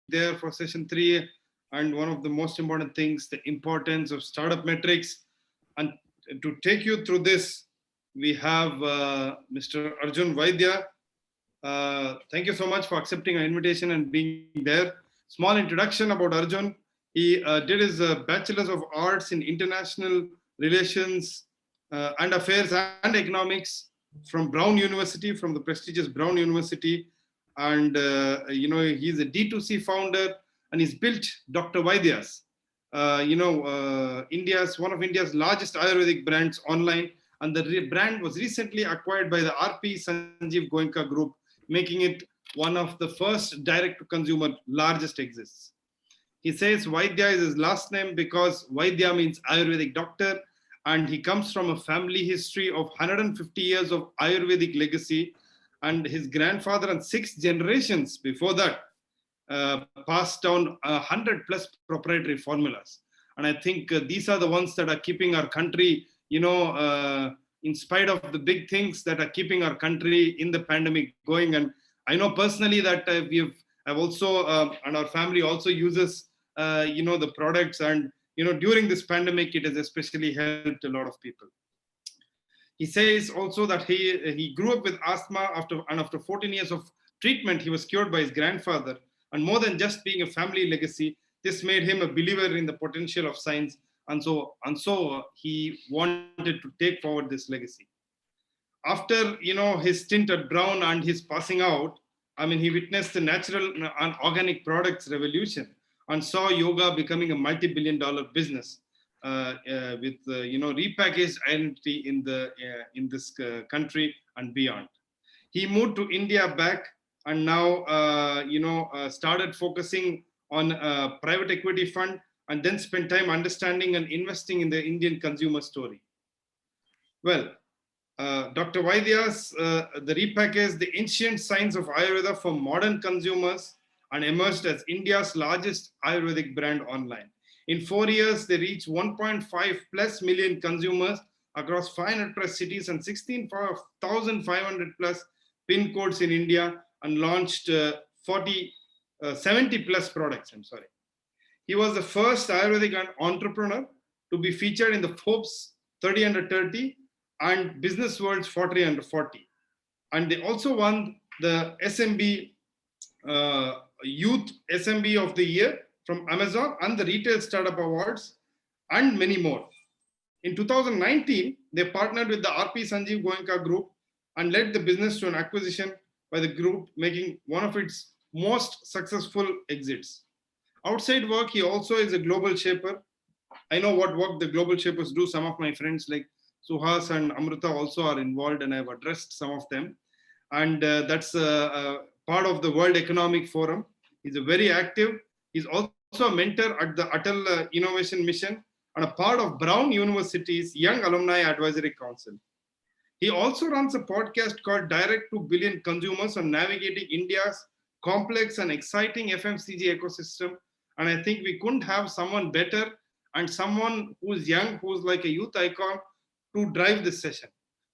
there for session 3. And one of the most important things, the importance of startup metrics. And to take you through this, we have Mr. Arjun Vaidya. Thank you so much for accepting our invitation and being there. Small introduction about Arjun. He did his Bachelor's of Arts in International Relations and Affairs and Economics from Brown University, from the prestigious Brown University. And, he's a D2C founder, and he's built Dr. Vaidya's, one of India's largest Ayurvedic brands online. And the brand was recently acquired by the RP Sanjeev Goenka Group, making it one of the first direct-to-consumer largest exists. He says Vaidya is his last name because Vaidya means Ayurvedic doctor, and he comes from a family history of 150 years of Ayurvedic legacy, and his grandfather and 6 generations before that passed down 100 plus proprietary formulas. And I think these are the ones that are keeping our country, in spite of the big things that are keeping our country in the pandemic going. And I know personally that I've also, and our family also uses, the products. And, during this pandemic, it has especially helped a lot of people. He says also that he grew up with asthma after 14 years of treatment, he was cured by his grandfather. And more than just being a family legacy, this made him a believer in the potential of science. And so he wanted to take forward this legacy. After, his stint at Brown and his passing out, he witnessed the natural and organic products revolution and saw yoga becoming a multi-billion-dollar business with, repackaged identity in this country and beyond. He moved to India back and now, started focusing on a private equity fund, and then spent time understanding and investing in the Indian consumer story. Well, Dr. Vaidya's, the repackaged the ancient science of Ayurveda for modern consumers and emerged as India's largest Ayurvedic brand online. In 4 years, they reached 1.5 plus million consumers across 500 plus cities and 16,500 plus pin codes in India, and launched 70 plus products. He was the first Ayurvedic entrepreneur to be featured in the Forbes 30 under 30 and Business World's 40 under 40. And they also won the SMB Youth SMB of the Year from Amazon and the Retail Startup Awards, and many more. In 2019, they partnered with the RP Sanjeev Goenka Group and led the business to an acquisition by the group, making one of its most successful exits. Outside work, he also is a global shaper. I know what work the global shapers do. Some of my friends like Suhas and Amrita also are involved, and I've addressed some of them. And that's part of the World Economic Forum. He's a very active. He's also a mentor at the Atal Innovation Mission and a part of Brown University's Young Alumni Advisory Council. He also runs a podcast called Direct to Billion Consumers on navigating India's complex and exciting FMCG ecosystem. And I think we couldn't have someone better and someone who's young, who's like a youth icon, to drive this session.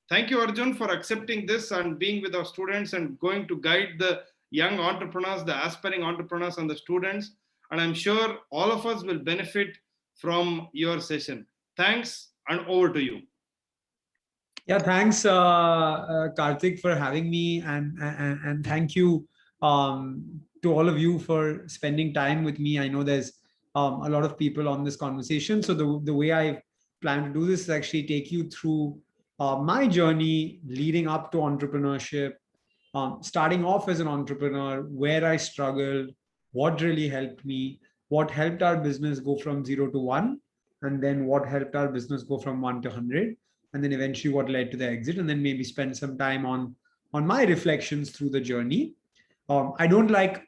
Thank you, Arjun, for accepting this and being with our students and going to guide the young entrepreneurs, the aspiring entrepreneurs and the students. And I'm sure all of us will benefit from your session. Thanks, and over to you. Yeah, thanks, Karthik, for having me, and thank you to all of you for spending time with me. I know there's a lot of people on this conversation, so the way I plan to do this is actually take you through my journey leading up to entrepreneurship, starting off as an entrepreneur, where I struggled, what really helped me, what helped our business go from 0 to 1, and then what helped our business go from 1 to 100. And then eventually what led to the exit, and then maybe spend some time on my reflections through the journey. I don't like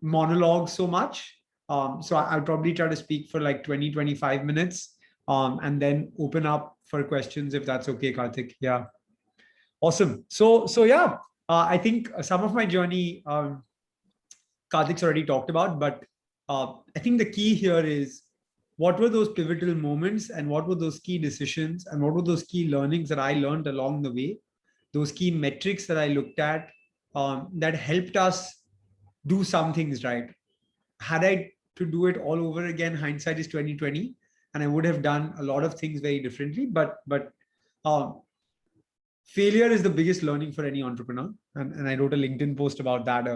monologues so much. So I'll probably try to speak for like 20, 25 minutes and then open up for questions if that's okay, Karthik. Yeah. Awesome. So yeah, I think some of my journey, Karthik's already talked about, but I think the key here is, what were those pivotal moments and what were those key decisions and what were those key learnings that I learned along the way, those key metrics that I looked at that helped us do some things right. had I to do it all over again, hindsight is 2020, and I would have done a lot of things very differently. But um, failure is the biggest learning for any entrepreneur, and I wrote a LinkedIn post about that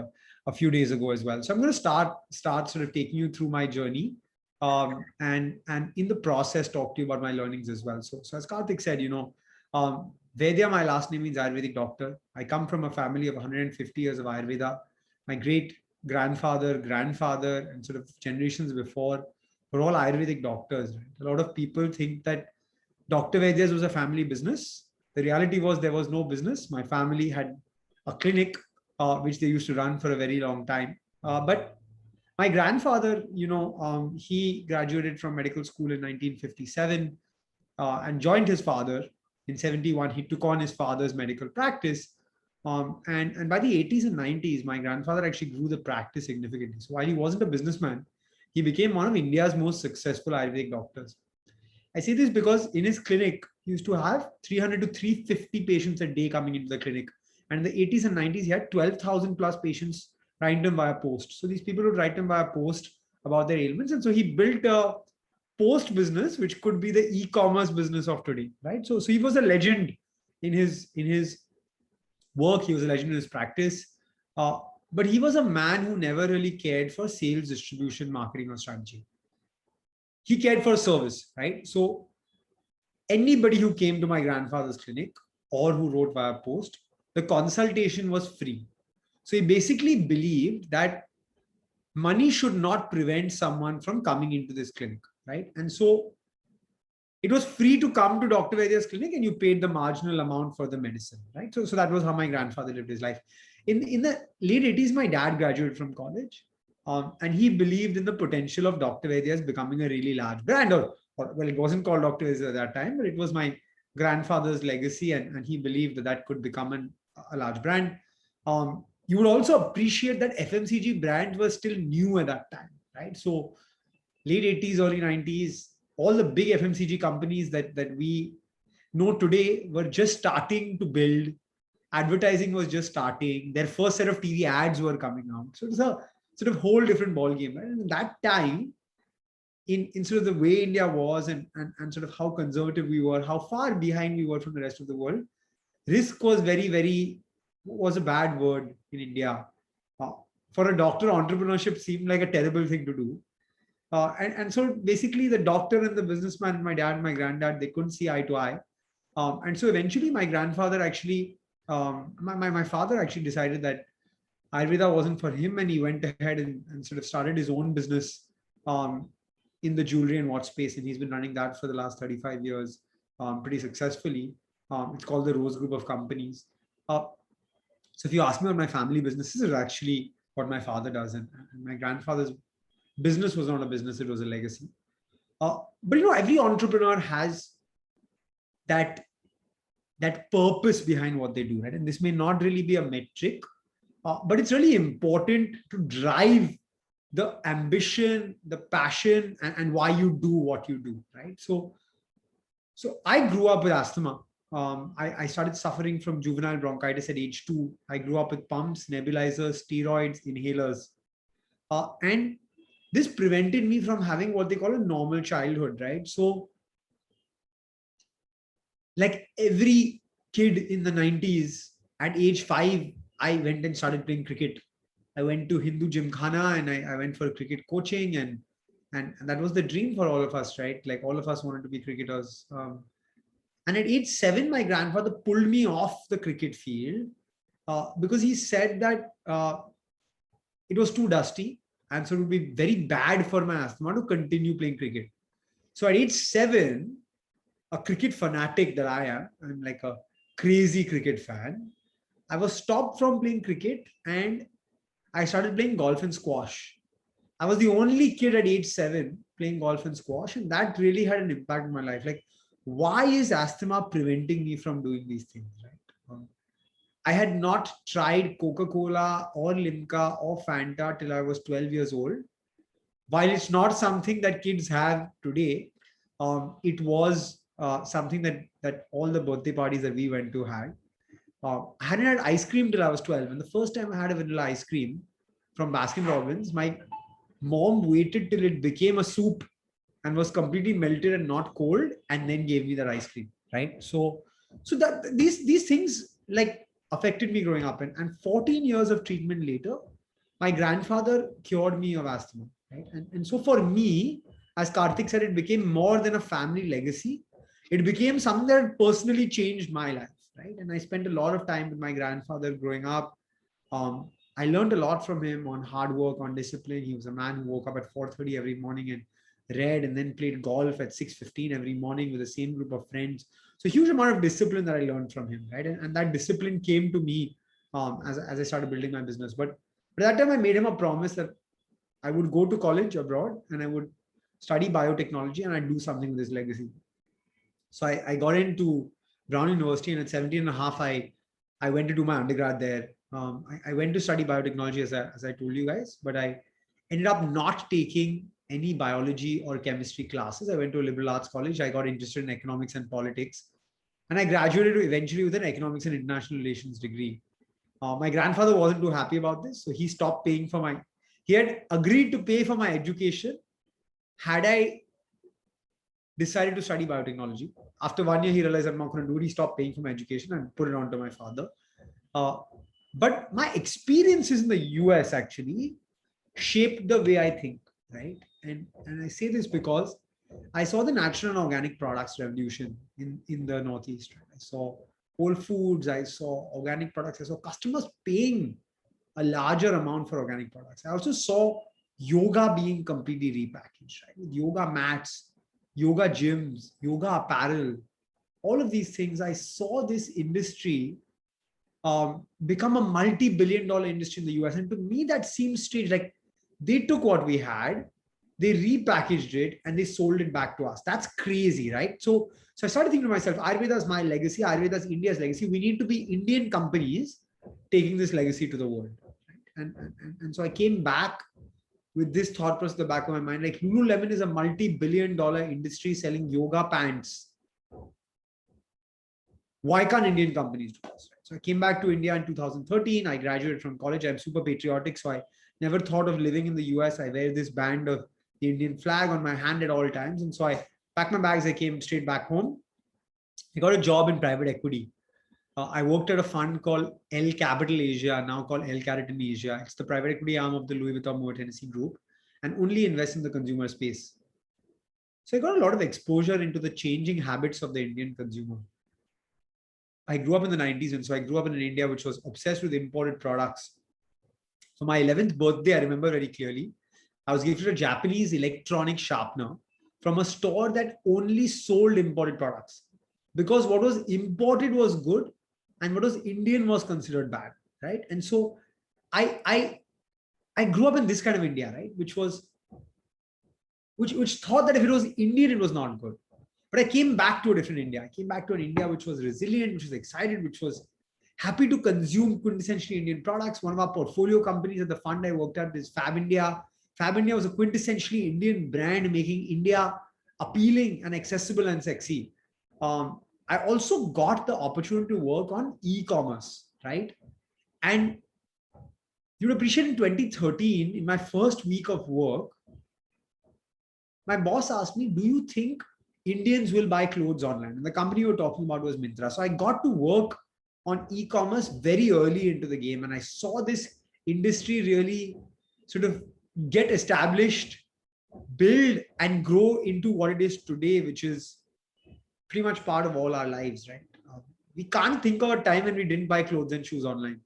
a few days ago as well. So I'm going to start sort of taking you through my journey, and in the process talk to you about my learnings as well. So as Karthik said, Vaidya, my last name means Ayurvedic doctor. I come from a family of 150 years of Ayurveda. My great grandfather, and sort of generations before were all Ayurvedic doctors. Right? A lot of people think that Dr. Vaidya's was a family business. The reality was there was no business. My family had a clinic, which they used to run for a very long time. But my grandfather, he graduated from medical school in 1957 and joined his father in 71. He took on his father's medical practice. And by the 80s and 90s, my grandfather actually grew the practice significantly. So while he wasn't a businessman, he became one of India's most successful Ayurvedic doctors. I say this because in his clinic, he used to have 300 to 350 patients a day coming into the clinic. And in the 80s and 90s, he had 12,000 plus patients write them via post. So these people would write them via post about their ailments. And so he built a post business, which could be the e-commerce business of today, right? So he was a legend in his work. He was a legend in his practice. But he was a man who never really cared for sales, distribution, marketing, or strategy. He cared for service, right? So anybody who came to my grandfather's clinic or who wrote via post, the consultation was free. So he basically believed that money should not prevent someone from coming into this clinic, right? And so it was free to come to Dr. Vaidya's clinic, and you paid the marginal amount for the medicine, right? So that was how my grandfather lived his life. In the late 80s, my dad graduated from college, and he believed in the potential of Dr. Vaidya's becoming a really large brand, or well, it wasn't called Dr. Vaidya's at that time, but it was my grandfather's legacy, and he believed that could become a large brand. You would also appreciate that FMCG brands were still new at that time, right? So late 80s, early 90s, all the big FMCG companies that we know today were just starting to build. Advertising was just starting. Their first set of TV ads were coming out. So it's a sort of whole different ballgame. Right? And at that time, in sort of the way India was and sort of how conservative we were, how far behind we were from the rest of the world, risk was was a bad word in India. For a doctor, entrepreneurship seemed like a terrible thing to do. And so basically the doctor and the businessman, my dad and my granddad, they couldn't see eye to eye. And so eventually my grandfather actually, my father actually decided that Ayurveda wasn't for him, and he went ahead and sort of started his own business in the jewelry and watch space. And he's been running that for the last 35 years pretty successfully. It's called the Rose Group of Companies. So if you ask me what my family businesses is actually what my father does. And my grandfather's business was not a business, it was a legacy. But every entrepreneur has that purpose behind what they do, right? And this may not really be a metric, but it's really important to drive the ambition, the passion, and why you do what you do, right? So I grew up with asthma. I started suffering from juvenile bronchitis at age 2. I grew up with pumps, nebulizers, steroids, inhalers. And this prevented me from having what they call a normal childhood, right? So like every kid in the 90s, at age 5, I went and started playing cricket. I went to Hindu Gymkhana and I went for cricket coaching, and that was the dream for all of us, right? Like all of us wanted to be cricketers. And at age 7, my grandfather pulled me off the cricket field because he said that it was too dusty, and so it would be very bad for my asthma to continue playing cricket. So at age 7, a cricket fanatic that I am, I'm like a crazy cricket fan, I was stopped from playing cricket and I started playing golf and squash. I was the only kid at age 7 playing golf and squash, and that really had an impact on my life. Like, why is asthma preventing me from doing these things, right? I had not tried Coca-Cola or Limca or Fanta till I was 12 years old. While it's not something that kids have today, it was something that all the birthday parties that we went to had. I hadn't had ice cream till I was 12. And the first time I had a vanilla ice cream from Baskin Robbins, my Mom waited till it became a soup and was completely melted and not cold, and then gave me the ice cream. Right. So that these things like affected me growing up, and 14 years of treatment later, my grandfather cured me of asthma. Right. And so for me, as Karthik said, it became more than a family legacy. It became something that personally changed my life. Right. And I spent a lot of time with my grandfather growing up. I learned a lot from him on hard work, on discipline. He was a man who woke up at 4:30 every morning and read, and then played golf at 6:15 every morning with the same group of friends. So a huge amount of discipline that I learned from him, right? And that discipline came to me as I started building my business. But at that time, I made him a promise that I would go to college abroad and I would study biotechnology and I'd do something with his legacy. So I got into Brown University, and at 17 and a half, I went to do my undergrad there. I went to study biotechnology, as I told you guys, but I ended up not taking any biology or chemistry classes. I went to a liberal arts college. I got interested in economics and politics, and I graduated eventually with an economics and international relations degree. My grandfather wasn't too happy about this, so he stopped paying for my. He had agreed to pay for my education had I decided to study biotechnology. After 1 year, he realized I'm not going to do it. He stopped paying for my education and put it on to my father. But my experiences in the US actually shaped the way I think, right? And I say this because I saw the natural and organic products revolution in the Northeast. Right? I saw Whole Foods, I saw organic products, I saw customers paying a larger amount for organic products. I also saw yoga being completely repackaged, right? With yoga mats, yoga gyms, yoga apparel, all of these things. I saw this industry become a multi-billion-dollar industry in the US. And to me, that seems strange. Like they took what we had, they repackaged it, and they sold it back to us. That's crazy, right? So I started thinking to myself, Ayurveda is my legacy, Ayurveda is India's legacy. We need to be Indian companies taking this legacy to the world. Right? And so I came back with this thought process at the back of my mind. Like Lululemon is a multi-billion-dollar industry selling yoga pants. Why can't Indian companies do this? So I came back to India in 2013. I graduated from college. I'm super patriotic. So I never thought of living in the US. I wear this band of the Indian flag on my hand at all times. And so I packed my bags. I came straight back home. I got a job in private equity. I worked at a fund called L Capital Asia, now called L Carrington Asia. It's the private equity arm of the Louis Vuitton Moet Hennessy Group, and only invest in the consumer space. So I got a lot of exposure into the changing habits of the Indian consumer. I grew up in the 90s, and so I grew up in an India which was obsessed with imported products. So my 11th birthday, I remember very clearly, I was gifted a Japanese electronic sharpener from a store that only sold imported products, because what was imported was good and what was Indian was considered bad, right? And so I grew up in this kind of India, right? Which thought that if it was Indian, it was not good. But I came back to a different India. I came back to an India which was resilient, which was excited, which was happy to consume quintessentially Indian products. One of our portfolio companies at the fund I worked at is Fab India. Fab India was a quintessentially Indian brand, making India appealing and accessible and sexy. I also got the opportunity to work on e-commerce, right? And you'd appreciate in 2013, in my first week of work, my boss asked me, do you think Indians will buy clothes online? And the company we were talking about was Myntra. So I got to work on e-commerce very early into the game. And I saw this industry really sort of get established, build and grow into what it is today, which is pretty much part of all our lives, right? We can't think of a time when we didn't buy clothes and shoes online.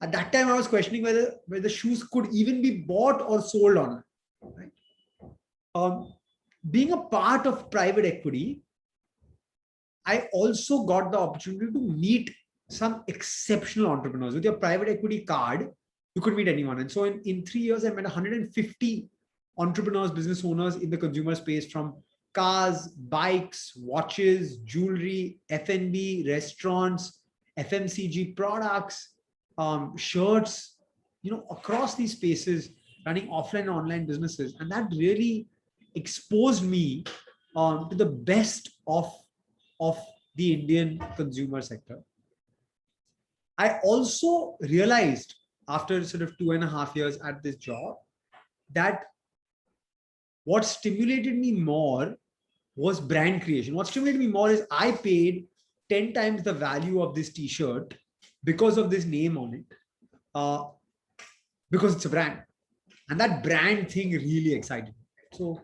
At that time, I was questioning whether shoes could even be bought or sold online, right? Being a part of private equity, I also got the opportunity to meet some exceptional entrepreneurs. With your private equity card, you could meet anyone. And so in 3 years, I met 150 entrepreneurs, business owners in the consumer space, from cars, bikes, watches, jewelry, F&B, restaurants, FMCG products, shirts, across these spaces, running offline and online businesses. And that really exposed me to the best of the Indian consumer sector. I also realized after sort of 2.5 years at this job that what stimulated me more was brand creation. What stimulated me more is I paid 10 times the value of this t-shirt because of this name on it, because it's a brand. And that brand thing really excited me. So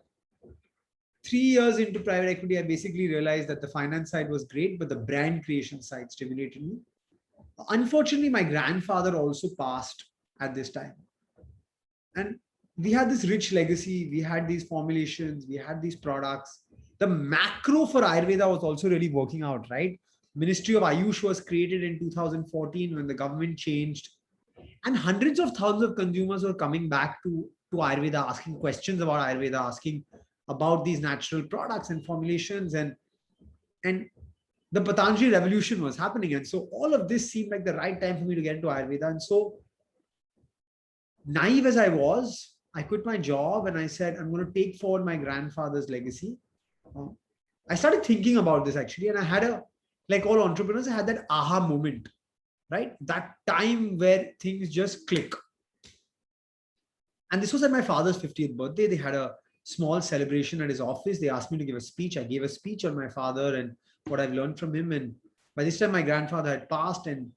3 years into private equity, I basically realized that the finance side was great, but the brand creation side stimulated me. Unfortunately, my grandfather also passed at this time. And we had this rich legacy. We had these formulations. We had these products. The macro for Ayurveda was also really working out, right? Ministry of Ayush was created in 2014 when the government changed. And hundreds of thousands of consumers were coming back to Ayurveda, asking questions about Ayurveda, asking about these natural products and formulations. And the Patanjali revolution was happening. And so all of this seemed like the right time for me to get into Ayurveda. And so naive as I was, I quit my job and I said, I'm going to take forward my grandfather's legacy. I started thinking about this actually. And I had like all entrepreneurs, I had that aha moment, right? That time where things just click. And this was at my father's 50th birthday. They had a small celebration at his office. They asked me to give a speech. I gave a speech on my father and what I've learned from him. And by this time, my grandfather had passed and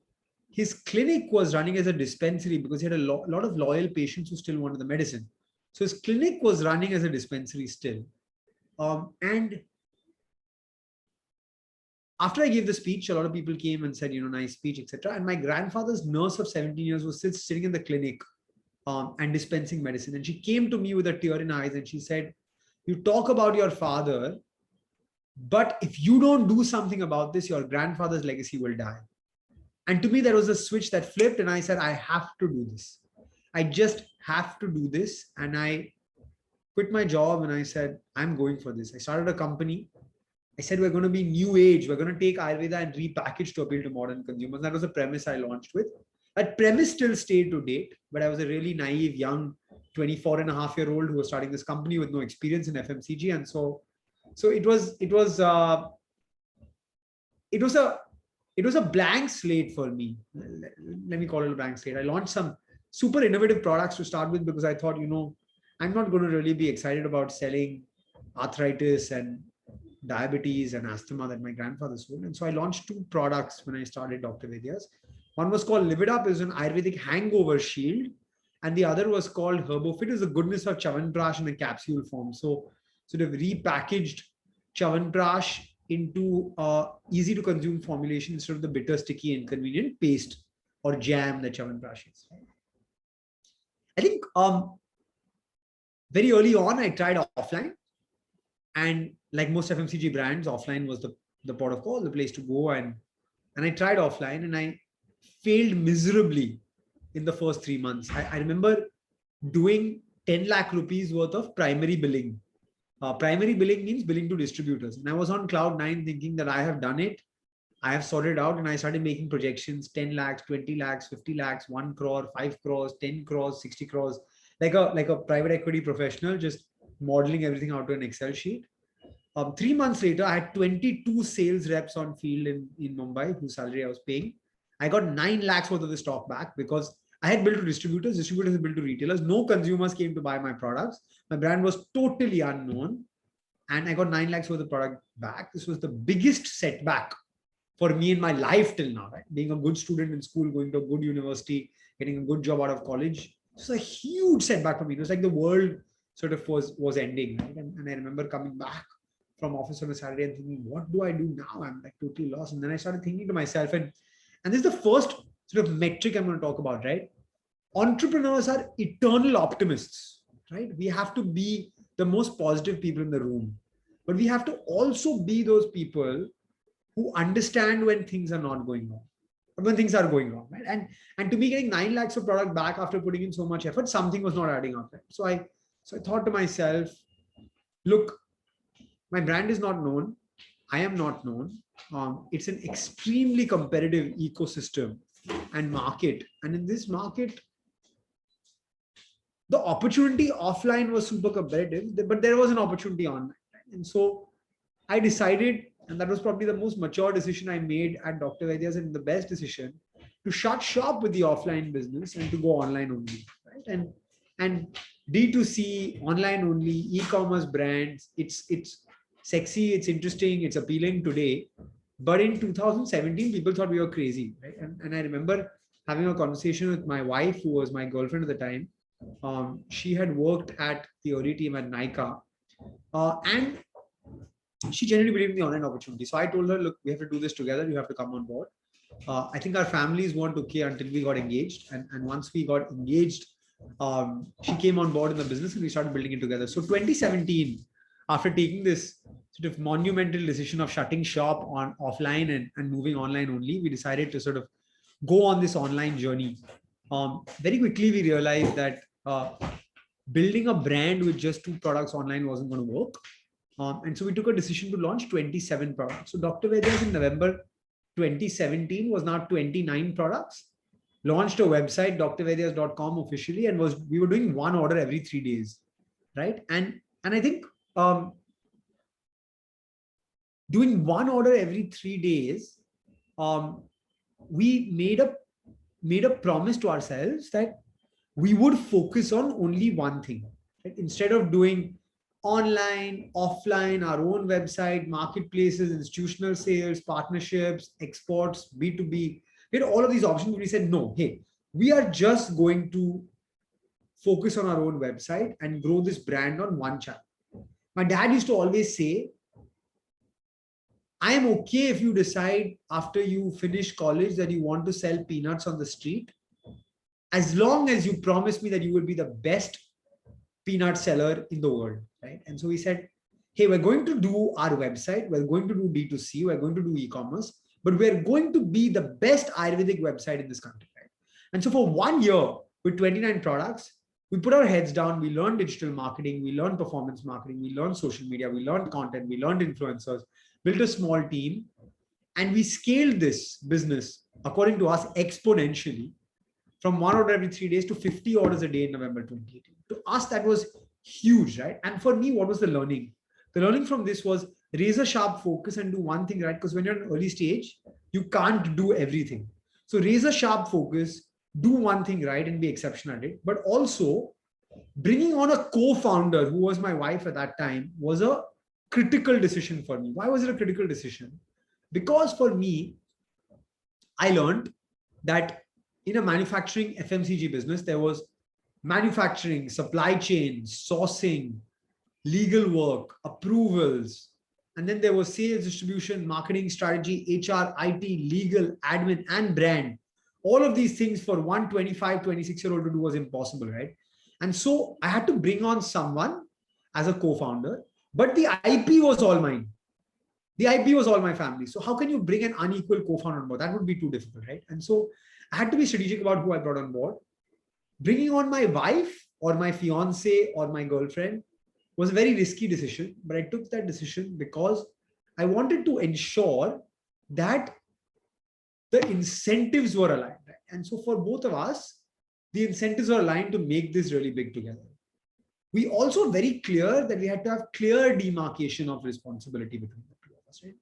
his clinic was running as a dispensary because he had a lot of loyal patients who still wanted the medicine. So his clinic was running as a dispensary still. And after I gave the speech, a lot of people came and said, nice speech, etc. And my grandfather's nurse of 17 years was still sitting in the clinic and dispensing medicine. And she came to me with a tear in her eyes and she said, you talk about your father, but if you don't do something about this, your grandfather's legacy will die. And to me, there was a switch that flipped and I said, I have to do this. I just have to do this. And I quit my job and I said, I'm going for this. I started a company. I said, we're going to be new age. We're going to take Ayurveda and repackage to appeal to modern consumers. That was a premise I launched with. That premise still stayed to date, but I was a really naive, young 24-and-a-half-year-old who was starting this company with no experience in FMCG. And so it was a blank slate for me. Let me call it a blank slate. I launched some super innovative products to start with because I thought, I'm not going to really be excited about selling arthritis and diabetes and asthma that my grandfather sold. And so I launched 2 products when I started Dr. Vaidya's. One was called Live It Up, is an Ayurvedic hangover shield. And the other was called HerboFit, is the goodness of Chyawanprash in a capsule form. So sort of repackaged Chyawanprash into easy to consume formulation instead of the bitter, sticky, inconvenient paste or jam that Chyawanprash is. I think very early on, I tried offline. And like most FMCG brands, offline was the port of call, the place to go. And I tried offline and I failed miserably in the first 3 months. I remember doing 10 lakh rupees worth of primary billing. Primary billing means billing to distributors. And I was on cloud 9 thinking that I have done it. I have sorted out and I started making projections, 10 lakhs, 20 lakhs, 50 lakhs, 1 crore, 5 crores, 10 crores, 60 crores, like a private equity professional, just modeling everything out to an Excel sheet. 3 months later, I had 22 sales reps on field in Mumbai whose salary I was paying. I got 9 lakhs worth of the stock back because I had billed to distributors had billed to retailers. No consumers came to buy my products. My brand was totally unknown. And I got 9 lakhs worth of product back. This was the biggest setback for me in my life till now, right? Being a good student in school, going to a good university, getting a good job out of college. It was a huge setback for me. It was like the world sort of was ending, right? And I remember coming back from office on a Saturday and thinking, what do I do now? I'm like totally lost. And then I started thinking to myself, and this is the first sort of metric I'm going to talk about, right? Entrepreneurs are eternal optimists, right? We have to be the most positive people in the room, but we have to also be those people who understand when things are not going wrong, or when things are going wrong, right? And to me, getting 9 lakhs of product back after putting in so much effort, something was not adding up, right? So I thought to myself, look, my brand is not known. I am not known. It's an extremely competitive ecosystem and market. And in this market, the opportunity offline was super competitive, but there was an opportunity online. And so I decided, and that was probably the most mature decision I made at Dr. Vaidya's and the best decision, to shut shop with the offline business and to go online only, right? And D2C, online only, e-commerce brands. It's sexy, it's interesting, it's appealing today. But in 2017, people thought we were crazy, right? And I remember having a conversation with my wife, who was my girlfriend at the time. She had worked at the early team at Nika, and she genuinely believed in the online opportunity. So I told her, look, we have to do this together. You have to come on board. I think our families weren't okay until we got engaged. And once we got engaged, she came on board in the business and we started building it together. So 2017, after taking this sort of monumental decision of shutting shop on offline and moving online only, we decided to sort of go on this online journey. Very quickly, we realized that building a brand with just 2 products online wasn't going to work. And so we took a decision to launch 27 products. So Dr. Vaidya's in November 2017 was now 29 products. Launched a website, drvaidyas.com officially, and we were doing 1 order every 3 days, right? And I think doing 1 order every 3 days, we made a promise to ourselves that we would focus on only one thing, right? Instead of doing online, offline, our own website, marketplaces, institutional sales, partnerships, exports, B2B, we had all of these options. We said, no, hey, we are just going to focus on our own website and grow this brand on one channel. My dad used to always say, I am okay if you decide after you finish college that you want to sell peanuts on the street, as long as you promise me that you will be the best peanut seller in the world, right? And so we said, hey, we're going to do our website, we're going to do D2C, we're going to do e-commerce, but we're going to be the best Ayurvedic website in this country, right? And so for 1 year with 29 products, we put our heads down, we learned digital marketing, we learned performance marketing, we learned social media, we learned content, we learned influencers, built a small team, and we scaled this business, according to us, exponentially from 1 order every 3 days to 50 orders a day in November 2018. To us, that was huge, right? And for me, what was the learning? The learning from this was razor sharp focus and do one thing right, because when you're in early stage, you can't do everything. So razor sharp focus, do one thing right and be exceptional at it. But also bringing on a co-founder who was my wife at that time was a critical decision for me. Why was it a critical decision? Because for me, I learned that in a manufacturing FMCG business, there was manufacturing, supply chain, sourcing, legal work, approvals, and then there was sales, distribution, marketing, strategy, HR, IT, legal, admin, and brand. All of these things for one 25, 26-year-old to do was impossible, right? And so I had to bring on someone as a co-founder, but the IP was all mine. The IP was all my family. So how can you bring an unequal co-founder on board? That would be too difficult, right? And so I had to be strategic about who I brought on board. Bringing on my wife or my fiance or my girlfriend was a very risky decision, but I took that decision because I wanted to ensure that the incentives were aligned. Right? And so for both of us, the incentives were aligned to make this really big together. We also very clear that we had to have clear demarcation of responsibility between the two of us. Right?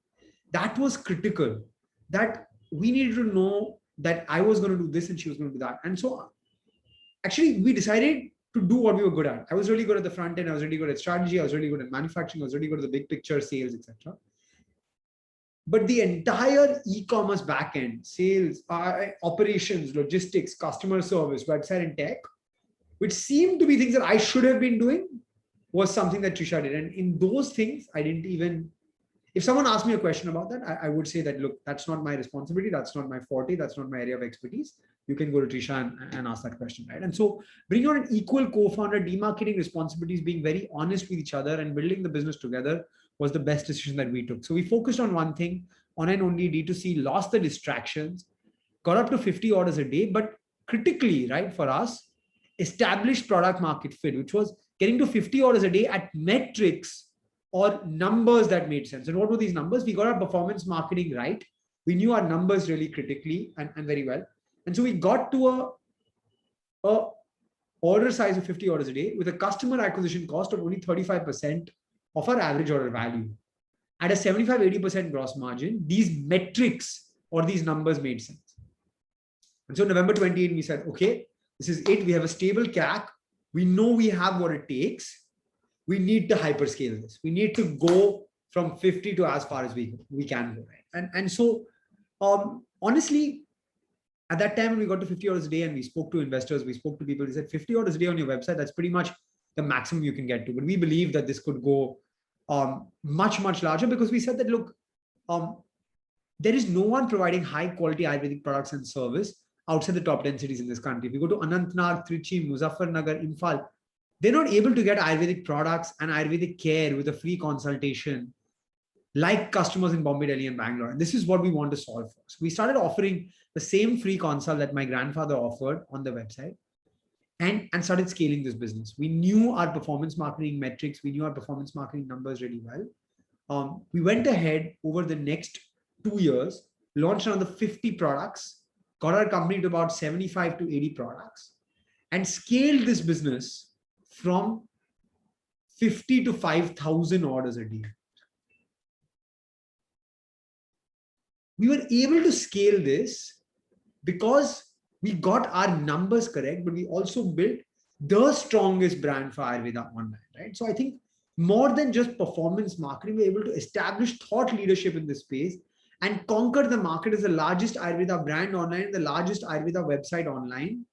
That was critical, that we needed to know that I was going to do this and she was going to do that. And so actually we decided to do what we were good at. I was really good at the front end. I was really good at strategy. I was really good at manufacturing. I was really good at the big picture, sales, etc. But the entire e-commerce backend, sales, operations, logistics, customer service, website and tech, which seemed to be things that I should have been doing, was something that Trisha did. And in those things, I didn't even, if someone asked me a question about that, I would say that, look, that's not my responsibility. That's not my forte. That's not my area of expertise. You can go to Trisha and ask that question, right? And so bringing on an equal co-founder, demarcating responsibilities, being very honest with each other and building the business together was the best decision that we took. So we focused on one thing, on and only D2C, lost the distractions, got up to 50 orders a day, but critically, right, for us, established product market fit, which was getting to 50 orders a day at metrics or numbers that made sense. And what were these numbers? We got our performance marketing right. We knew our numbers really critically and very well. And so we got to a order size of 50 orders a day with a customer acquisition cost of only 35% of our average order value. At a 75-80% gross margin, these metrics or these numbers made sense. And so November 2018, we said, okay, this is it. We have a stable CAC. We know we have what it takes. We need to hyperscale this. We need to go from 50 to as far as we can go. Right? And so honestly, at that time when we got to 50 orders a day and we spoke to investors, we spoke to people, they said 50 orders a day on your website, that's pretty much the maximum you can get to. But we believe that this could go much, much larger, because we said that, look, there is no one providing high quality Ayurvedic products and service outside the top 10 cities in this country. If you go to Anantnag, Trichy, Muzaffarnagar, Imphal, they're not able to get Ayurvedic products and Ayurvedic care with a free consultation like customers in Bombay, Delhi, and Bangalore. And this is what we want to solve for. So we started offering the same free consult that my grandfather offered on the website, and started scaling this business. We knew our performance marketing metrics. We knew our performance marketing numbers really well. We went ahead over the next 2 years, launched another 50 products, got our company to about 75 to 80 products, and scaled this business from 50 to 5,000 orders a day. We were able to scale this because we got our numbers correct, but we also built the strongest brand for Ayurveda online, right? So I think more than just performance marketing, we're able to establish thought leadership in this space and conquer the market as the largest Ayurveda brand online, the largest Ayurveda website online,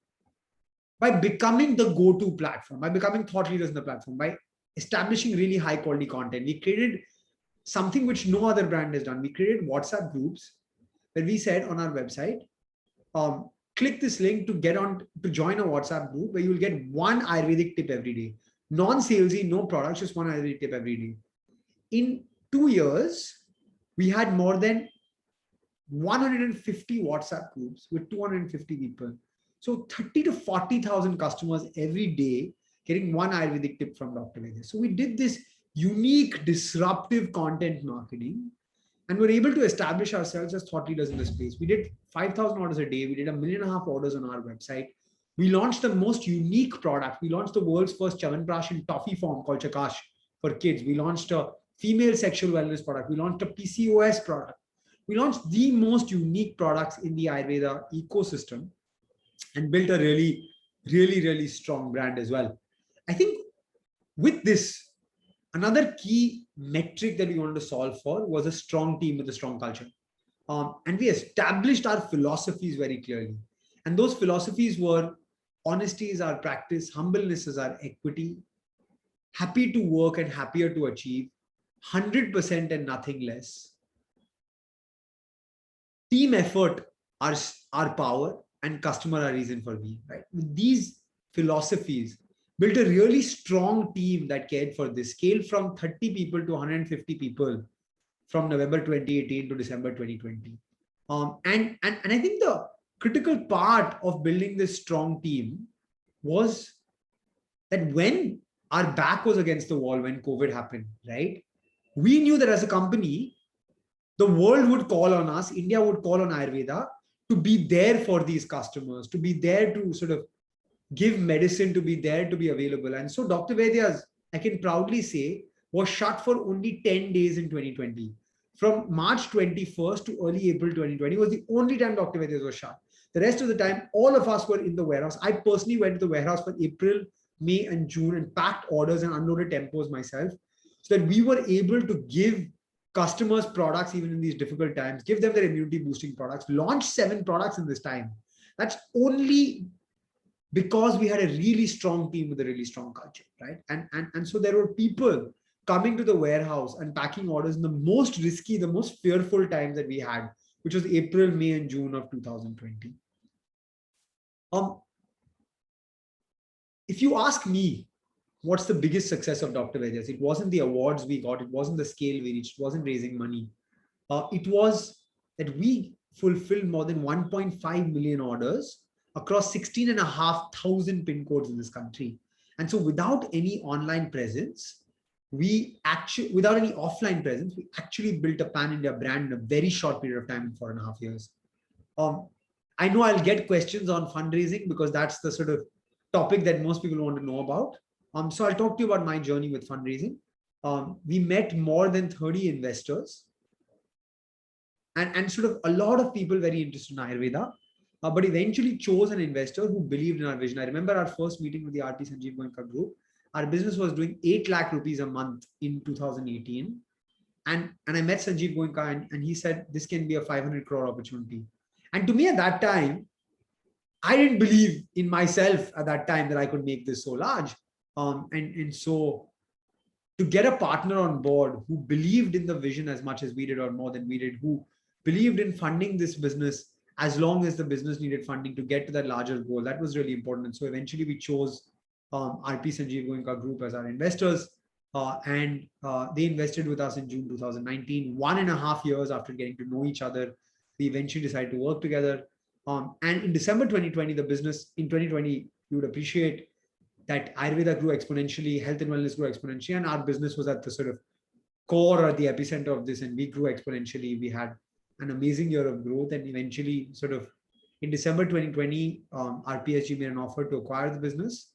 by becoming the go-to platform, by becoming thought leaders in the platform, by establishing really high quality content. We created something which no other brand has done. We created WhatsApp groups where we said on our website, click this link to get on to join a WhatsApp group where you will get one Ayurvedic tip every day. Non-salesy, no products, just one Ayurvedic tip every day. In 2 years, we had more than 150 WhatsApp groups with 250 people. So 30 to 40,000 customers every day getting one Ayurvedic tip from Dr. Vaidya. So we did this unique, disruptive content marketing, and we're able to establish ourselves as thought leaders in the space. We did 5,000 orders a day. We did 1.5 million orders on our website. We launched the most unique product. We launched the world's first Chyawanprash in toffee form called Chakash for kids. We launched a female sexual wellness product. We launched a PCOS product. We launched the most unique products in the Ayurveda ecosystem and built a really, really, really strong brand as well. I think with this, another key metric that we wanted to solve for was a strong team with a strong culture. And we established our philosophies very clearly. And those philosophies were: honesty is our practice, humbleness is our equity, happy to work and happier to achieve, 100% and nothing less. Team effort are our power, and customer are reason for being, right? With these philosophies, built a really strong team that cared for this, scaled from 30 people to 150 people from November 2018 to December 2020. And I think the critical part of building this strong team was that when our back was against the wall, when COVID happened, right? We knew that as a company, the world would call on us, India would call on Ayurveda to be there for these customers, to be there to sort of give medicine, to be there to be available. And so Dr. Vaidya's, I can proudly say, was shut for only 10 days in 2020. From March 21st to early April 2020 was the only time Dr. Vaidya's was shut. The rest of the time, all of us were in the warehouse. I personally went to the warehouse for April, May, and June and packed orders and unloaded tempos myself, so that we were able to give customers products even in these difficult times, give them their immunity boosting products, launch 7 products in this time. That's only because we had a really strong team with a really strong culture, right? And so there were people coming to the warehouse and packing orders in the most risky, the most fearful times that we had, which was April, May, and June of 2020. If you ask me, what's the biggest success of Dr. Vaidya's? It wasn't the awards we got. It wasn't the scale we reached. It wasn't raising money. It was that we fulfilled more than 1.5 million orders across 16,500 pin codes in this country. And so without any online presence, without any offline presence, we actually built a pan-India brand in a very short period of time, in 4.5 years. I know I'll get questions on fundraising because that's the sort of topic that most people want to know about. So I'll talk to you about my journey with fundraising. We met more than 30 investors and sort of a lot of people very interested in Ayurveda. but eventually chose an investor who believed in our vision. I remember our first meeting with the RP Sanjeev Goenka group. Our business was doing 8 lakh rupees a month in 2018. And I met Sanjeev Goenka, and he said, this can be a 500 crore opportunity. And to me at that time, I didn't believe in myself at that time that I could make this so large. And so to get a partner on board who believed in the vision as much as we did or more than we did, who believed in funding this business as long as the business needed funding to get to that larger goal, that was really important. And so eventually we chose RP Sanjeev Goenka Group as our investors. And they invested with us in June 2019, 1.5 years after getting to know each other. We eventually decided to work together. And in December 2020, the business in 2020, you would appreciate that Ayurveda grew exponentially, health and wellness grew exponentially, and our business was at the sort of core or the epicenter of this, and we grew exponentially. We had an amazing year of growth, and eventually, sort of in December 2020, our PSG made an offer to acquire the business.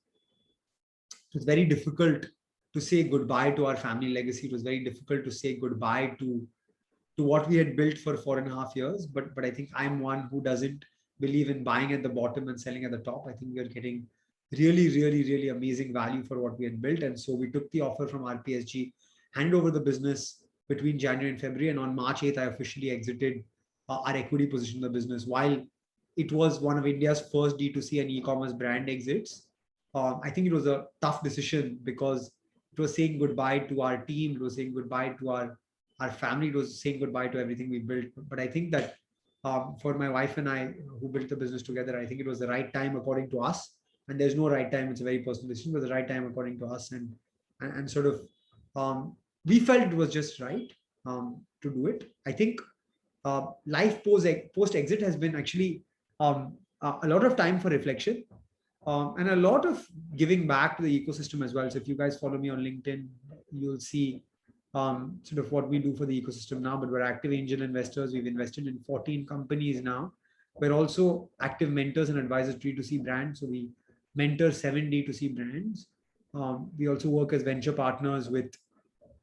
It was very difficult to say goodbye to our family legacy. It was very difficult to say goodbye to what we had built for 4.5 years. But I think I'm one who doesn't believe in buying at the bottom and selling at the top. I think we are getting really amazing value for what we had built. And so we took the offer from RPSG, hand over the business between January and February. And on March 8th, I officially exited our equity position in the business. While it was one of India's first D2C and e-commerce brand exits, I think it was a tough decision because it was saying goodbye to our team. It was saying goodbye to our family. It was saying goodbye to everything we built. But I think that for my wife and I, who built the business together, I think it was the right time according to us. And there's no right time. It's a very personal decision. It was the right time according to us. And sort of, we felt it was just right to do it. I think life post exit has been actually a lot of time for reflection and a lot of giving back to the ecosystem as well. So if you guys follow me on LinkedIn, you'll see sort of what we do for the ecosystem now. But we're active angel investors. We've invested in 14 companies now. We're also active mentors and advisors to D2C brands. So we mentor 7 D2C brands. We also work as venture partners with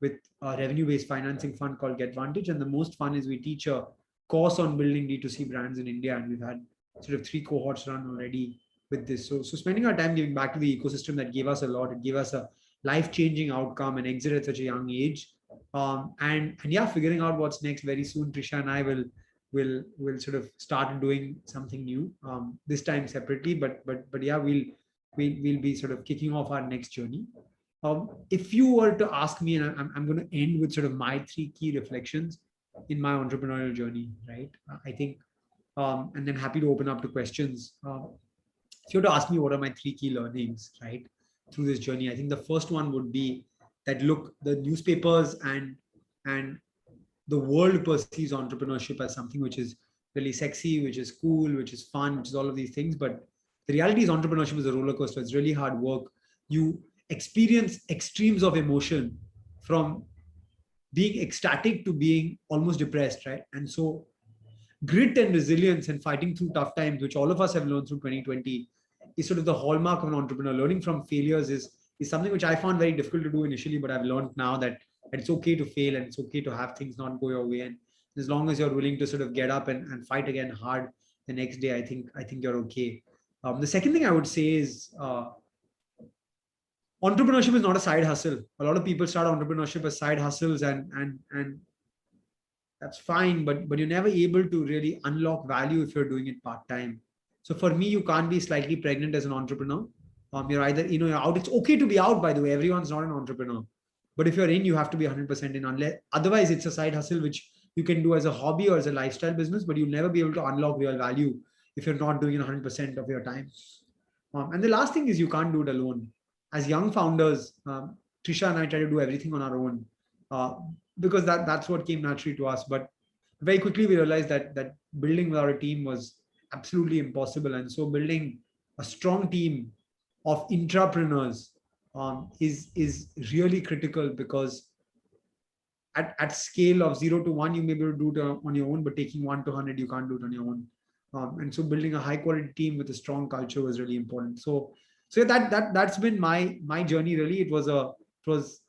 a revenue-based financing fund called GetVantage. And the most fun is we teach a course on building D2C brands in India. And we've had sort of 3 cohorts run already with this. So spending our time giving back to the ecosystem that gave us a lot. It gave us a life-changing outcome and exit at such a young age. And yeah, figuring out what's next very soon. Trisha and I will sort of start doing something new, this time separately. But yeah, we'll be sort of kicking off our next journey. If you were to ask me, and I'm going to end with sort of my 3 key reflections in my entrepreneurial journey, right? I think, and then happy to open up to questions. If you were to ask me what are my 3 key learnings, right, through this journey, I think the first one would be that, look, the newspapers and the world perceives entrepreneurship as something which is really sexy, which is cool, which is fun, which is all of these things. But the reality is entrepreneurship is a roller coaster. It's really hard work. You experience extremes of emotion, from being ecstatic to being almost depressed, right? And so grit and resilience and fighting through tough times, which all of us have learned through 2020, is sort of the hallmark of an entrepreneur. Learning from failures is something which I found very difficult to do initially, but I've learned now that it's okay to fail and it's okay to have things not go your way. And as long as you're willing to sort of get up and fight again hard the next day, I think you're okay. The second thing I would say is entrepreneurship is not a side hustle. A lot of people start entrepreneurship as side hustles, and that's fine, but you're never able to really unlock value if you're doing it part-time. So for me, you can't be slightly pregnant as an entrepreneur. You're either, you're out. It's okay to be out, by the way. Everyone's not an entrepreneur. But if you're in, you have to be 100% in. Otherwise, it's a side hustle, which you can do as a hobby or as a lifestyle business, but you'll never be able to unlock real value if you're not doing it 100% of your time. And the last thing is you can't do it alone. As young founders, Trisha and I try to do everything on our own because that's what came naturally to us. But very quickly we realized that building without a team was absolutely impossible. And so building a strong team of intrapreneurs is really critical, because at scale of 0 to 1, you may be able to do it on your own, but taking 1 to 100, you can't do it on your own. And so building a high quality team with a strong culture was really important. So that's been my journey. Really, it was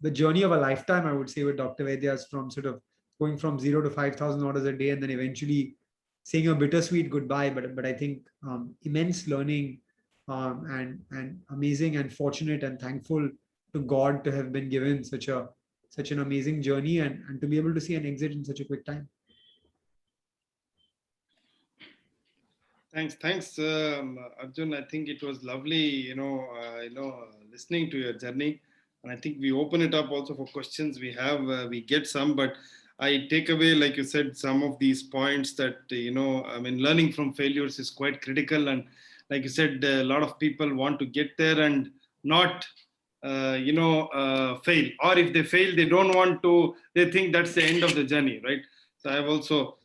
the journey of a lifetime, I would say, with Dr. Vaidya's, from sort of going from 0 to 5,000 orders a day, and then eventually saying a bittersweet goodbye, but I think immense learning, and amazing and fortunate and thankful to God to have been given such an amazing journey, and to be able to see an exit in such a quick time. Thanks, Arjun. I think it was lovely, listening to your journey, and I think we open it up also for questions. We get some, but I take away, like you said, some of these points that learning from failures is quite critical, and like you said, a lot of people want to get there and not, fail, or if they fail, they don't want to. They think that's the end of the journey, right? So I've also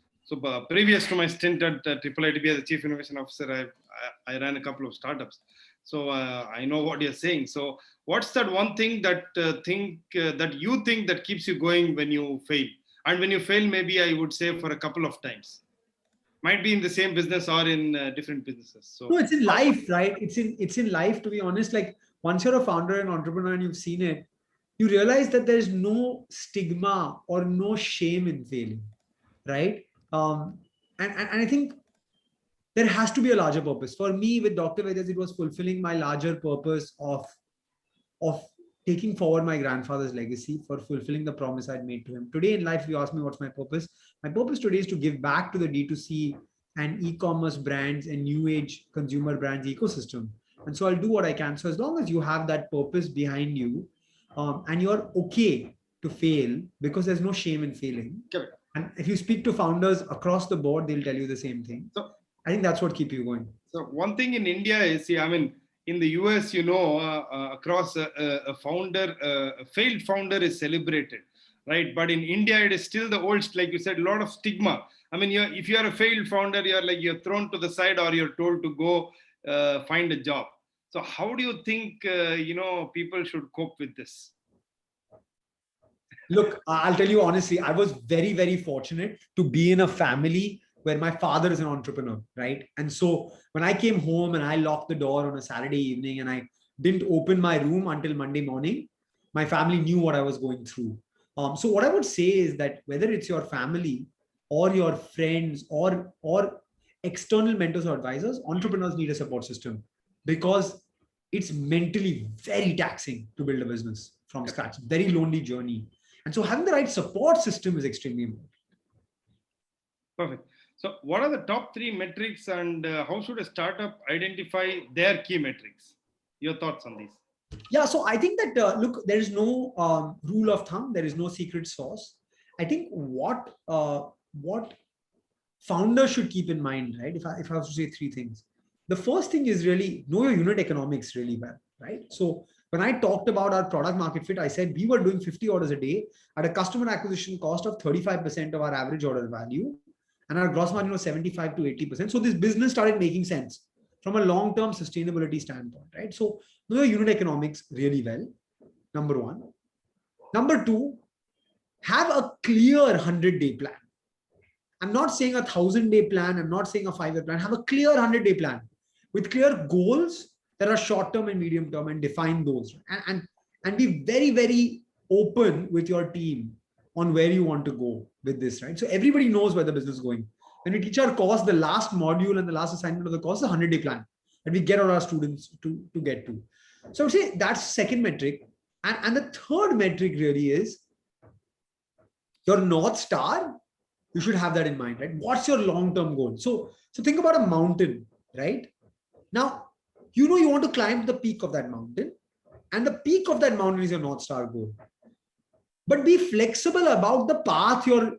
previous to my stint at IIITB as a chief innovation officer, I ran a couple of startups. So I know what you're saying. So what's that one thing that that you think that keeps you going when you fail? And when you fail, maybe I would say for a couple of times. Might be in the same business or in different businesses. So No, it's in life, right? It's in life, to be honest. Like once you're a founder and entrepreneur and you've seen it, you realize that there's no stigma or no shame in failing, right? And I think there has to be a larger purpose. For me, with Dr. Vaidya, it was fulfilling my larger purpose of taking forward my grandfather's legacy, for fulfilling the promise I'd made to him. Today in life, if you ask me what's my purpose, my purpose today is to give back to the D2C and e-commerce brands and new age consumer brands ecosystem. And so I'll do what I can. So as long as you have that purpose behind you, and you're okay to fail, because there's no shame in failing. correct. And if you speak to founders across the board, they'll tell you the same thing. So I think that's what keeps you going. So one thing in India is, in the US, across a founder, a failed founder is celebrated, right? But in India, it is still the old, like you said, a lot of stigma. If you're a failed founder, you're thrown to the side, or you're told to go find a job. So how do you think, people should cope with this? Look, I'll tell you honestly, I was very, very fortunate to be in a family where my father is an entrepreneur, right? And so when I came home and I locked the door on a Saturday evening and I didn't open my room until Monday morning, my family knew what I was going through. So what I would say is that whether it's your family or your friends or external mentors or advisors, entrepreneurs need a support system, because it's mentally very taxing to build a business from scratch. Very lonely journey. And so having the right support system is extremely important. Perfect. So what are the top 3 metrics, and how should a startup identify their key metrics? Your thoughts on these? Yeah, so I think that, look, there is no rule of thumb. There is no secret sauce. I think what founders should keep in mind, right? If I have to say 3 things, the first thing is really know your unit economics really well, right? So when I talked about our product market fit, I said we were doing 50 orders a day at a customer acquisition cost of 35% of our average order value, and our gross margin was 75 to 80%. So this business started making sense from a long-term sustainability standpoint, right? So know your unit economics really well, number 1. Number 2, have a clear 100-day plan. I'm not saying a 1,000-day plan. I'm not saying a 5-year plan. Have a clear 100-day plan with clear goals that are short-term and medium-term, and define those. And be very, very open with your team on where you want to go with this, right? So everybody knows where the business is going. When we teach our course, the last module and the last assignment of the course is a 100-day plan that we get all our students to get to. So I would say that's second metric. And the third metric really is your North Star. You should have that in mind, right? What's your long-term goal? So think about a mountain, right? Now, you want to climb the peak of that mountain, and the peak of that mountain is your North Star goal. But be flexible about the path you're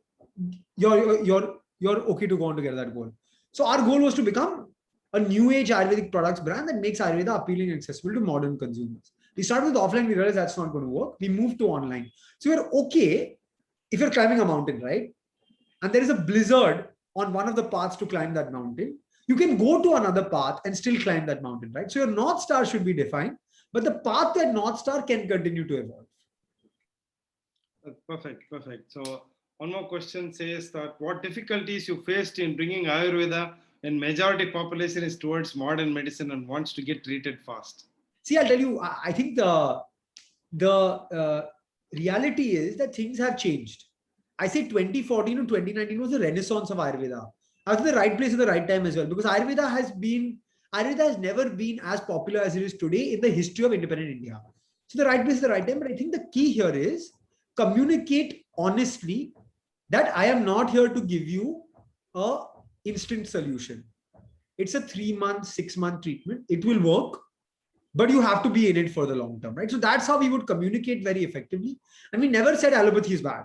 okay to go on to get that goal. So our goal was to become a new age Ayurvedic products brand that makes Ayurveda appealing and accessible to modern consumers. We started with offline, we realized that's not going to work. We moved to online. So you're okay if you're climbing a mountain, right? And there is a blizzard on one of the paths to climb that mountain. You can go to another path and still climb that mountain, right? So your North Star should be defined, but the path to that North Star can continue to evolve. Perfect. So one more question says that what difficulties you faced in bringing Ayurveda when majority population is towards modern medicine and wants to get treated fast? See, I'll tell you, I think the reality is that things have changed. I say 2014 to 2019 was the renaissance of Ayurveda. I was in the right place at the right time as well, because Ayurveda has never been as popular as it is today in the history of independent India. So the right place at the right time. But I think the key here is communicate honestly that I am not here to give you a instant solution. It's a 3-month, 6-month treatment. It will work, but you have to be in it for the long term, right? So that's how we would communicate very effectively. And we never said allopathy is bad.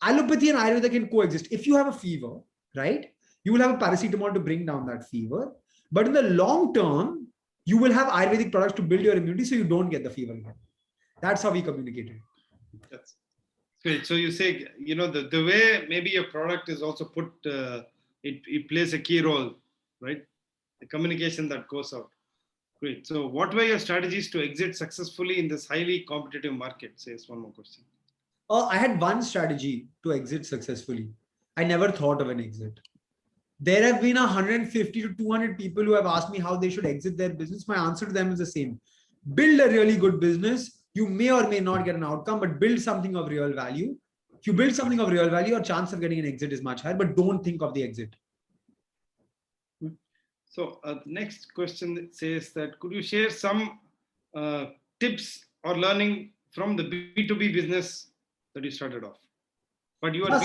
Allopathy and Ayurveda can coexist. If you have a fever, right, you will have a paracetamol to bring down that fever. But in the long term, you will have Ayurvedic products to build your immunity so you don't get the fever again. That's how we communicated. That's great. So you say, the way maybe your product is also put, it plays a key role, right? The communication that goes out. Great. So what were your strategies to exit successfully in this highly competitive market? Says one more question. I had one strategy to exit successfully. I never thought of an exit. There have been 150 to 200 people who have asked me how they should exit their business. My answer to them is the same. Build a really good business. You may or may not get an outcome, but build something of real value. If you build something of real value, your chance of getting an exit is much higher, but don't think of the exit. So the next question says that, could you share some tips or learning from the B2B business that you started off? But you are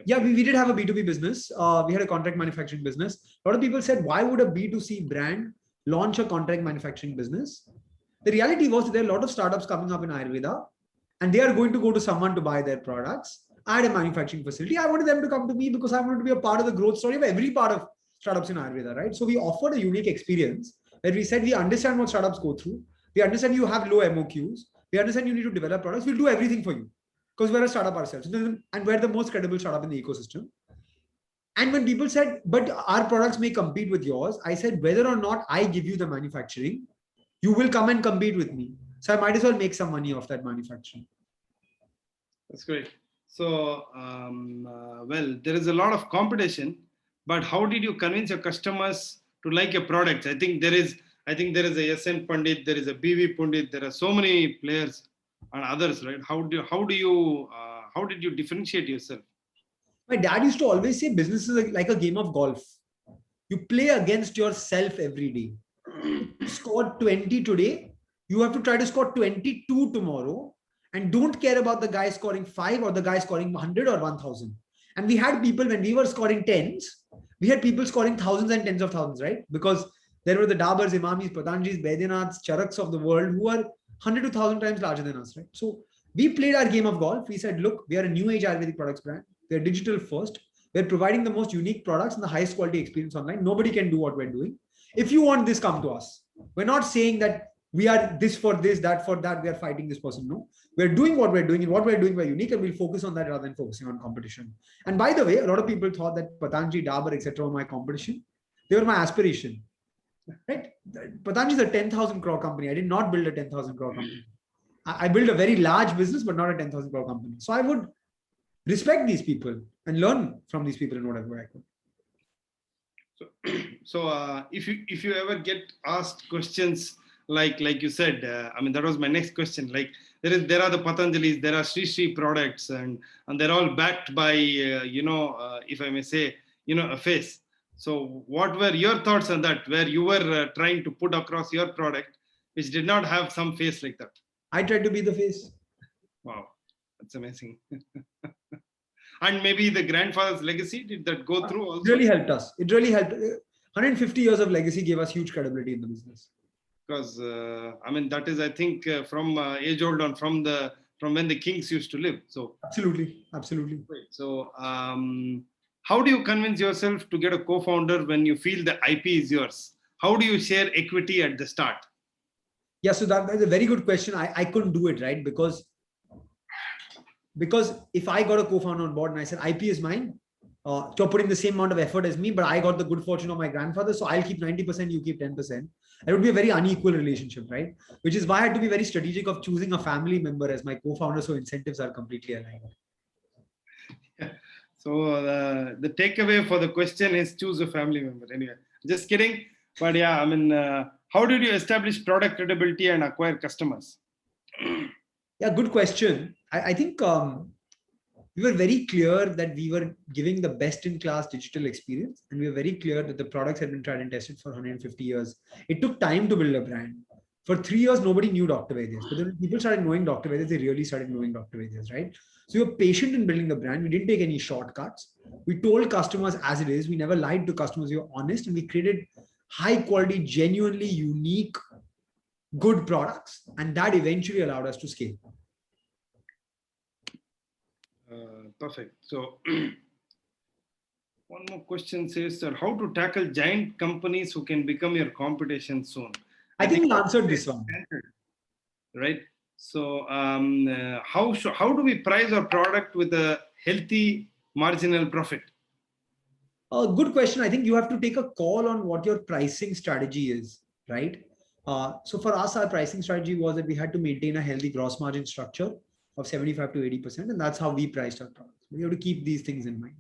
yeah, we did have a B2B business. We had a contract manufacturing business. A lot of people said, why would a B2C brand launch a contract manufacturing business? The reality was that there are a lot of startups coming up in Ayurveda, and they are going to go to someone to buy their products. I had a manufacturing facility. I wanted them to come to me because I wanted to be a part of the growth story of every part of startups in Ayurveda, right? So we offered a unique experience where we said, we understand what startups go through. We understand you have low MOQs. We understand you need to develop products. We'll do everything for you because we're a startup ourselves. And we're the most credible startup in the ecosystem. And when people said, but our products may compete with yours, I said, whether or not I give you the manufacturing, you will come and compete with me. So I might as well make some money off that manufacturing. That's great. So, well, there is a lot of competition, but how did you convince your customers to like your products? I think there is a SN Pandit, there is a BV Pandit, there are so many players and others, right? How did you differentiate yourself? My dad used to always say business is like a game of golf. You play against yourself every day. You scored 20 today, you have to try to score 22 tomorrow, and don't care about the guy scoring 5 or the guy scoring 100 or 1000. And we had people, when we were scoring tens, we had people scoring thousands and tens of thousands, right? Because there were the Dabars, Imamis, Patanjis, Baidyanaths, Charaks of the world who are 100 to 1000 times larger than us, right? So we played our game of golf. We said, look, we are a new age Ayurvedic products brand. We're digital first. We're providing the most unique products and the highest quality experience online. Nobody can do what we're doing. If you want this, come to us. We're not saying that we are this for this, that for that, we are fighting this person. No, we're doing what we're doing, and what we're doing, we're unique, and we'll focus on that rather than focusing on competition. And by the way, a lot of people thought that Patanjali, Dabur, etc. were my competition. They were my aspiration, right? Patanjali is a 10,000 crore company. I did not build a 10,000 crore company. I built a very large business, but not a 10,000 crore company. So I would respect these people and learn from these people in whatever I could. So if you ever get asked questions like you said, I mean, that was my next question. Like there are the Patanjalis, there are Sri products, and they're all backed by if I may say, a face. So what were your thoughts on that, where you were trying to put across your product which did not have some face like that? I tried to be the face. Wow, that's amazing. And maybe the grandfather's legacy, did that go through also? It really helped us. It really helped. 150 years of legacy gave us huge credibility in the business. Because I mean, that is, I think, from age old on, from when the kings used to live. So absolutely. So how do you convince yourself to get a co-founder when you feel the IP is yours? How do you share equity at the start? Yeah, so that's a very good question. I couldn't do it, right? Because if I got a co-founder on board and I said IP is mine, you're putting the same amount of effort as me, but I got the good fortune of my grandfather, so I'll keep 90%, you keep 10%. It would be a very unequal relationship, right? Which is why I had to be very strategic of choosing a family member as my co-founder, so incentives are completely aligned. Yeah. So the takeaway for the question is choose a family member. Anyway, just kidding. But yeah, I mean, how did you establish product credibility and acquire customers? Yeah, good question. I think we were very clear that we were giving the best in class digital experience. And we were very clear that the products had been tried and tested for 150 years. It took time to build a brand. For 3 years, nobody knew Dr. Vaidya's. But then when people started knowing Dr. Vaidya's, they really started knowing Dr. Vaidya's, right? So we were patient in building the brand. We didn't take any shortcuts. We told customers as it is. We never lied to customers. We were honest, and we created high quality, genuinely unique, good products. And that eventually allowed us to scale. Perfect. So one more question says, sir, how to tackle giant companies who can become your competition soon? I think we answered this one. Right. So how do we price our product with a healthy marginal profit? Good question. I think you have to take a call on what your pricing strategy is, right? So for us, our pricing strategy was that we had to maintain a healthy gross margin structure of 75 to 80%. And that's how we priced our products. We have to keep these things in mind.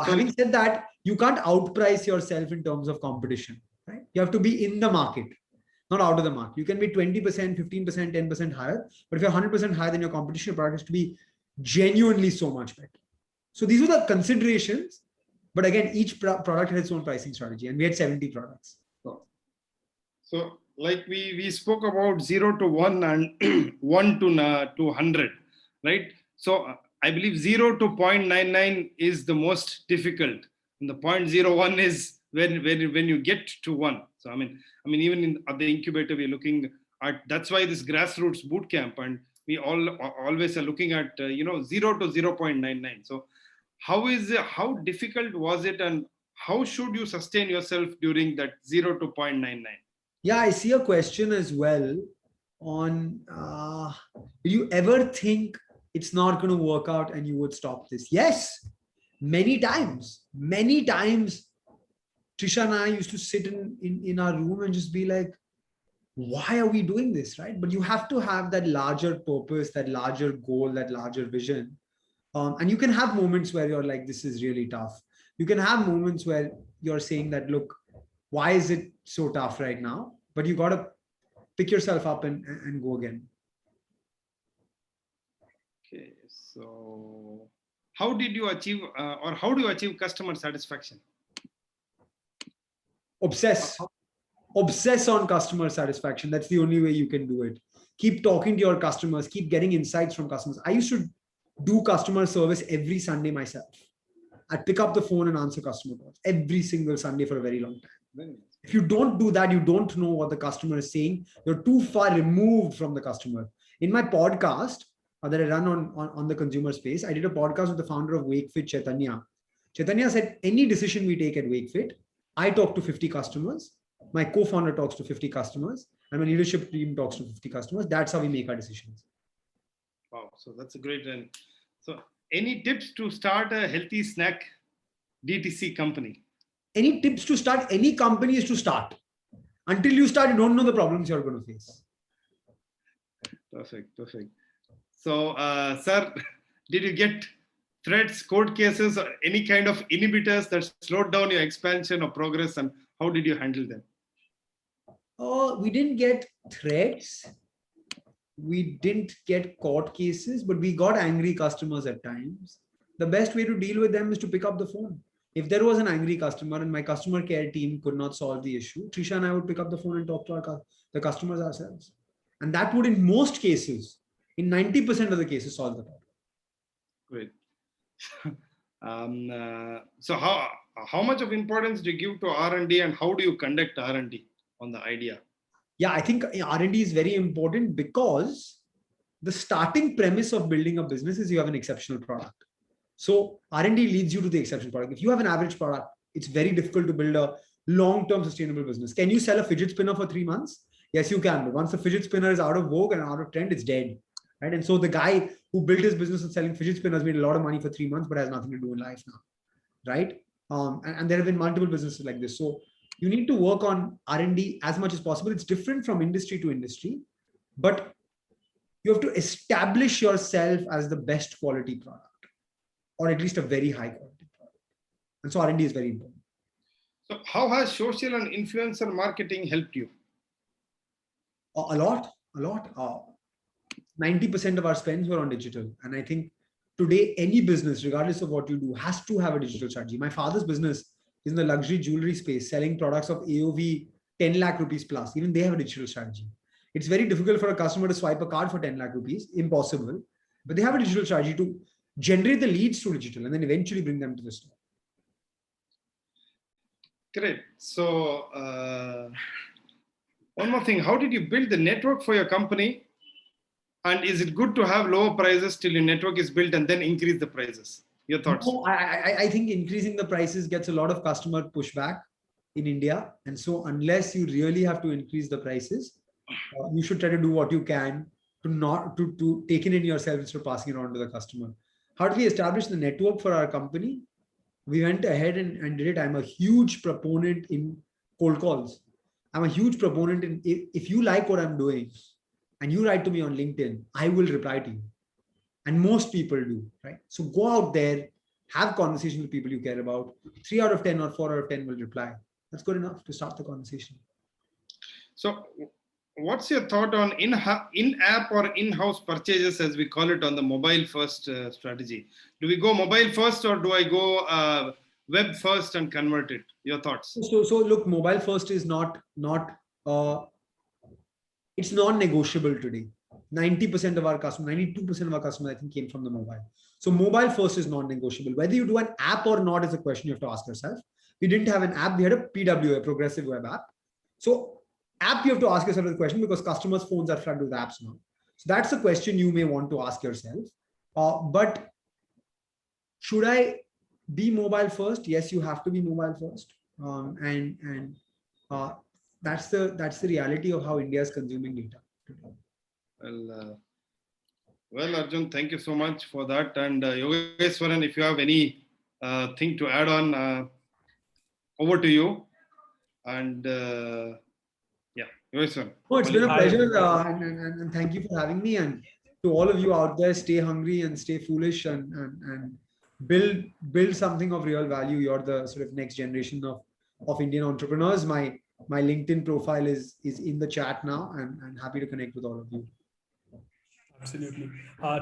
Having said that, you can't outprice yourself in terms of competition, right? You have to be in the market, not out of the market. You can be 20%, 15%, 10% higher, but if you're 100% higher than your competition, your product has to be genuinely so much better. So these were the considerations, but again, each product had its own pricing strategy, and we had 70 products. So like we spoke about 0 to 1 and 1 to 100, right? So I believe 0 to 0.99 is the most difficult, and the 0.01 is when you get to 1. So I mean even at the incubator we're looking at, that's why this grassroots boot camp, and we always are looking at 0 to 0.99. So how difficult was it, and how should you sustain yourself during that 0 to 0.99? Yeah, I see a question as well on, do you ever think it's not going to work out and you would stop this? Yes, many times. Trisha and I used to sit in our room and just be like, why are we doing this, right? But you have to have that larger purpose, that larger goal, that larger vision. And you can have moments where you're like, this is really tough. You can have moments where you're saying that, look, why is it so tough right now? But you got to pick yourself up and go again. Okay, so how did you achieve or how do you achieve customer satisfaction? Obsess on customer satisfaction. That's the only way you can do it. Keep talking to your customers, keep getting insights from customers. I used to do customer service every Sunday myself. I'd pick up the phone and answer customer calls every single Sunday for a very long time. If you don't do that, you don't know what the customer is saying. You're too far removed from the customer. In my podcast that I run on the consumer space, I did a podcast with the founder of WakeFit, Chaitanya. Chaitanya said, any decision we take at WakeFit, I talk to 50 customers, my co-founder talks to 50 customers, and my leadership team talks to 50 customers. That's how we make our decisions. Wow, so that's a great one. So any tips to start a healthy snack DTC company? Any tips to start any company is to start. Until you start, you don't know the problems you're going to face. Perfect. So, sir, did you get threats, court cases, or any kind of inhibitors that slowed down your expansion or progress, and how did you handle them? We didn't get threats. We didn't get court cases, but we got angry customers at times. The best way to deal with them is to pick up the phone. If there was an angry customer and my customer care team could not solve the issue, Trisha and I would pick up the phone and talk to the customers ourselves. And that would, in most cases, in 90% of the cases, solve the problem. Great. So how much of importance do you give to R&D, and how do you conduct R&D on the idea? Yeah, I think R&D is very important because the starting premise of building a business is you have an exceptional product. So R&D leads you to the exceptional product. If you have an average product, it's very difficult to build a long-term sustainable business. Can you sell a fidget spinner for 3 months? Yes, you can. But once the fidget spinner is out of vogue and out of trend, it's dead. Right? And so the guy who built his business on selling fidget spinners made a lot of money for 3 months, but has nothing to do in life now. Right? And there have been multiple businesses like this. So you need to work on R&D as much as possible. It's different from industry to industry, but you have to establish yourself as the best quality product, or at least a very high quality product. And so R&D is very important. So how has social and influencer marketing helped you? A lot. 90% of our spends were on digital. And I think today any business, regardless of what you do, has to have a digital strategy. My father's business is in the luxury jewelry space, selling products of AOV 10 lakh rupees plus. Even they have a digital strategy. It's very difficult for a customer to swipe a card for 10 lakh rupees, impossible. But they have a digital strategy to generate the leads through digital and then eventually bring them to the store. Great. So one more thing, how did you build the network for your company? And is it good to have lower prices till your network is built and then increase the prices? Your thoughts? No, I think increasing the prices gets a lot of customer pushback in India. And so unless you really have to increase the prices, you should try to do what you can to not to take it in yourself instead of passing it on to the customer. How do we establish the network for our company? We went ahead and did it. I'm a huge proponent in cold calls. I'm a huge proponent in if you like what I'm doing and you write to me on LinkedIn, I will reply to you. And most people do, right? So go out there, have conversations with people you care about. 3 out of 10 or 4 out of 10 will reply. That's good enough to start the conversation. So what's your thought on in-app or in-house purchases, as we call it, on the mobile first strategy? Do we go mobile first or do I go web first and convert it? Your thoughts? So look, mobile first is it's non-negotiable today. 90% of our customers, 92% of our customers, I think, came from the mobile. So mobile first is non-negotiable. Whether you do an app or not is a question you have to ask yourself. We didn't have an app. We had a PWA, progressive web app. So app, you have to ask yourself the question because customers' phones are flooded with apps now. So that's a question you may want to ask yourself. But should I be mobile first? Yes, you have to be mobile first. That's the reality of how India is consuming data. Well, Arjun, thank you so much for that. And Yogeshwaran, if you have any thing to add on, over to you. And yeah, Yogeshwaran. Oh, it's been a pleasure, and thank you for having me. And to all of you out there, stay hungry and stay foolish, and build something of real value. You're the sort of next generation of Indian entrepreneurs. My LinkedIn profile is in the chat now, and I'm happy to connect with all of you. Absolutely.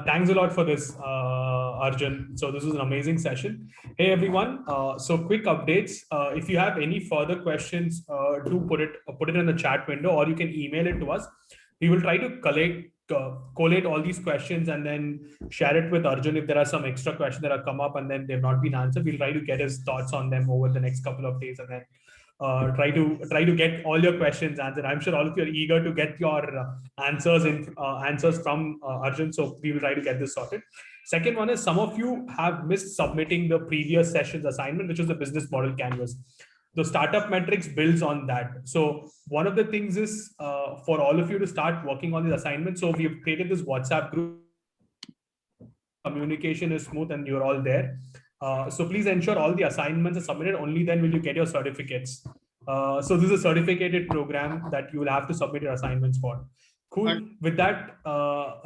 Thanks a lot for this, Arjun. So this was an amazing session. Hey, everyone. So quick updates. If you have any further questions, do put it in the chat window, or you can email it to us. We will try to collate all these questions and then share it with Arjun. If there are some extra questions that have come up and then they've not been answered, we'll try to get his thoughts on them over the next couple of days, and then try to get all your questions answered. I'm sure all of you are eager to get your answers from Arjun. So we will try to get this sorted. Second one is, some of you have missed submitting the previous session's assignment, which was the business model canvas. The startup metrics builds on that. So one of the things is for all of you to start working on these assignments. So we've created this WhatsApp group. Communication is smooth and you're all there. So please ensure all the assignments are submitted. Only then will you get your certificates. So this is a certificated program that you will have to submit your assignments for. Cool. And with that,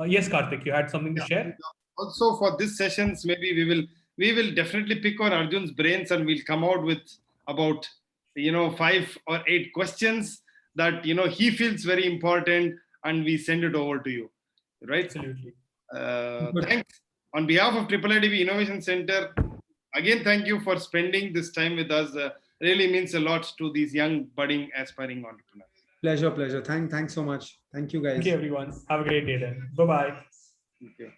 yes, Karthik, you had something to share? Also for this sessions, maybe we will definitely pick on Arjun's brains, and we'll come out with about 5 or 8 questions that he feels very important, and we send it over to you, right? Absolutely. Thanks on behalf of IIITB Innovation Center. Again, thank you for spending this time with us. Really means a lot to these young, budding, aspiring entrepreneurs. Pleasure. Thanks so much. Thank you, guys. Thank you, everyone. Have a great day then. Bye-bye. Okay.